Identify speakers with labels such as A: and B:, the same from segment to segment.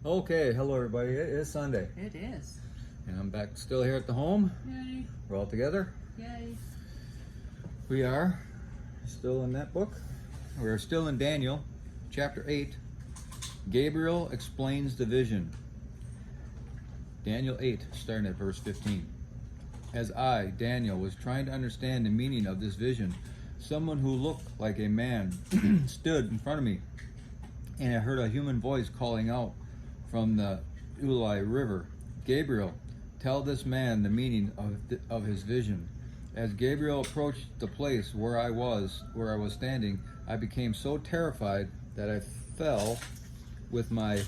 A: Okay, hello everybody. It is Sunday,
B: It is.
A: and I'm back still here at the home.
B: Yay.
A: We're all together.
B: Yay.
A: We are still in that book. We're still in Daniel, chapter 8. Gabriel explains the vision. Daniel 8, starting at verse 15. As I, Daniel, was trying to understand the meaning of this vision, someone who looked like a man stood in front of me, and I heard a human voice calling out from the Ulai River, Gabriel, tell this man the meaning of his vision. As Gabriel approached the place where I was standing, I became so terrified that I fell with my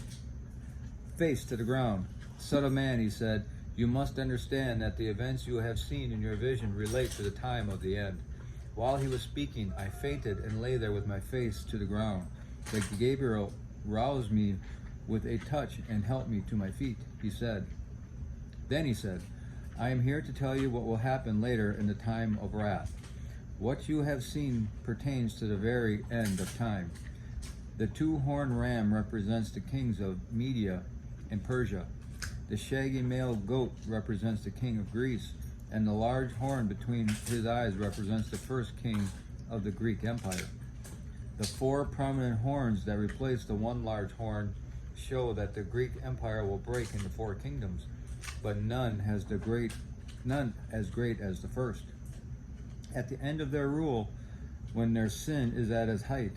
A: face to the ground. Son of man, he said, you must understand that the events you have seen in your vision relate to the time of the end. While he was speaking, I fainted and lay there with my face to the ground. But Gabriel roused me with a touch and helped me to my feet. Then he said, I am here to tell you what will happen later in the time of wrath. What you have seen pertains to the very end of time. The two-horned ram represents the kings of Media and Persia. The shaggy male goat represents the king of Greece, and the large horn between his eyes represents the first king of the Greek Empire. The four prominent horns that replace the one large horn show that the Greek Empire will break into four kingdoms, but none as great as the first. At the end of their rule, when their sin is at its height,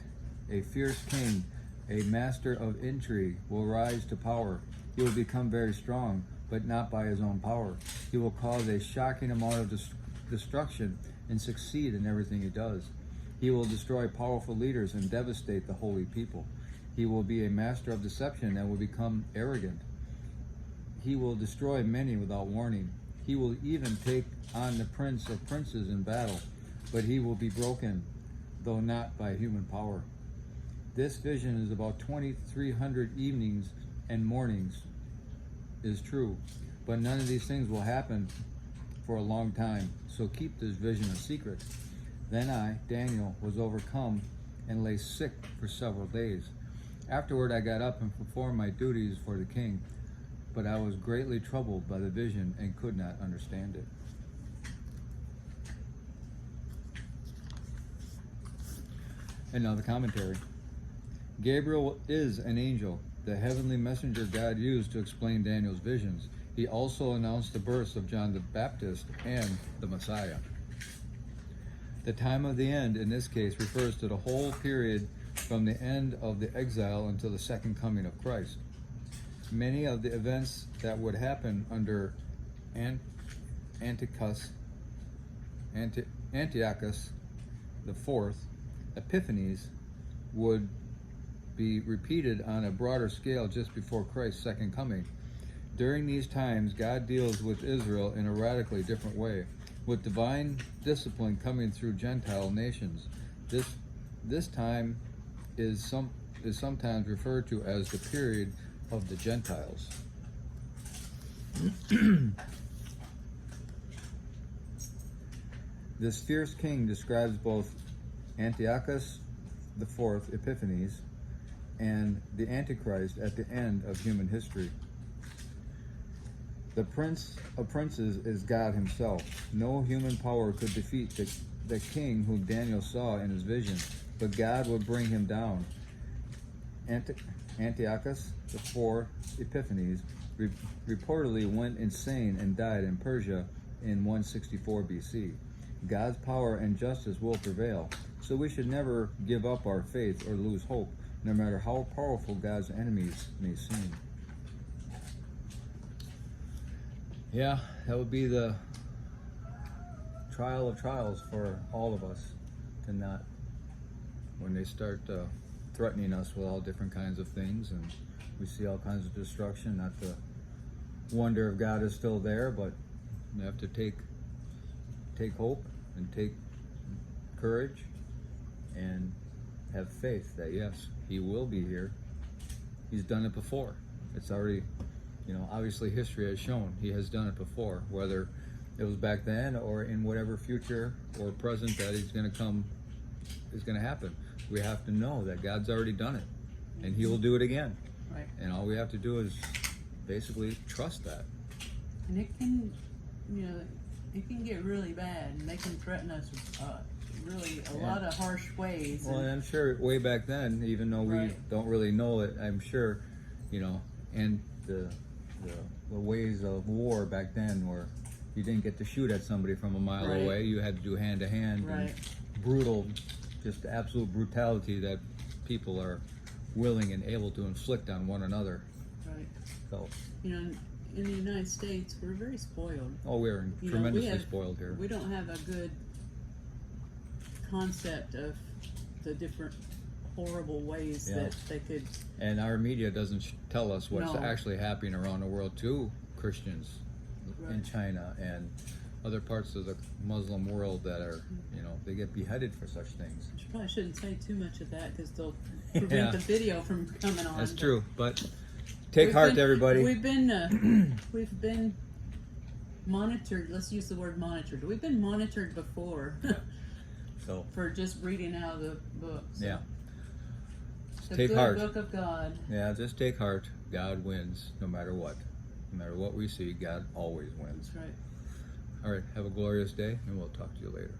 A: a fierce king, a master of intrigue, will rise to power. He will become very strong, but not by his own power. He will cause a shocking amount of destruction and succeed in everything he does. He will destroy powerful leaders and devastate the holy people. He will be a master of deception and will become arrogant. He will destroy many without warning. He will even take on the prince of princes in battle, but he will be broken, though not by human power. This vision is about 2,300 evenings and mornings is true, but none of these things will happen for a long time, so keep this vision a secret. Then I, Daniel, was overcome and lay sick for several days. Afterward I got up and performed my duties for the king, but I was greatly troubled by the vision and could not understand it. And now the commentary. Gabriel is an angel, the heavenly messenger God used to explain Daniel's visions. He also announced the births of John the Baptist and the Messiah. The time of the end in this case refers to the whole period from the end of the exile until the second coming of Christ. Many of the events that would happen under Antiochus IV Epiphanes would be repeated on a broader scale just before Christ's second coming. During these times, God deals with Israel in a radically different way, with divine discipline coming through Gentile nations. This time is sometimes referred to as the period of the Gentiles. This fierce king describes both Antiochus IV Epiphanes and the Antichrist at the end of human history. The Prince of Princes is God himself. No human power could defeat the king whom Daniel saw in his vision, but God would bring him down. Antiochus IV Epiphanes reportedly went insane and died in Persia in 164 BC. God's power and justice will prevail, so we should never give up our faith or lose hope, no matter how powerful God's enemies may seem. Yeah, that would be the trial of trials for all of us, to not, when they start threatening us with all different kinds of things, and we see all kinds of destruction, not to wonder if God is still there, but we have to take hope and take courage and have faith that yes, he will be here. He's done it before. It's already, obviously history has shown he has done it before, whether it was back then or in whatever future or present that he's going to come is going to happen. We have to know that God's already done it and he will do it again.
B: Right.
A: And all we have to do is basically trust that.
B: And it can, it can get really bad, and they can threaten us with really a lot of harsh ways.
A: Well, and I'm sure way back then, even though we don't really know it, I'm sure, and the ways of war back then were you didn't get to shoot at somebody from a mile away. You had to do hand to hand. And brutal, just absolute brutality that people are willing and able to inflict on one another.
B: Right.
A: So,
B: in the United States, we're very spoiled.
A: Oh, we're tremendously spoiled here.
B: We don't have a good concept of the different horrible ways that they could.
A: And our media doesn't tell us what's actually happening around the world to Christians in China and other parts of the Muslim world that are, they get beheaded for such things.
B: You probably shouldn't say too much of that because they'll prevent the video from coming on.
A: That's true, but take heart, everybody.
B: We've been monitored. Let's use the word monitored. We've been monitored before.
A: So
B: for just reading out of the book. So.
A: Take heart.
B: Book of God.
A: Yeah, just take heart. God wins no matter what. No matter what we see, God always wins.
B: That's right.
A: All right, have a glorious day, and we'll talk to you later.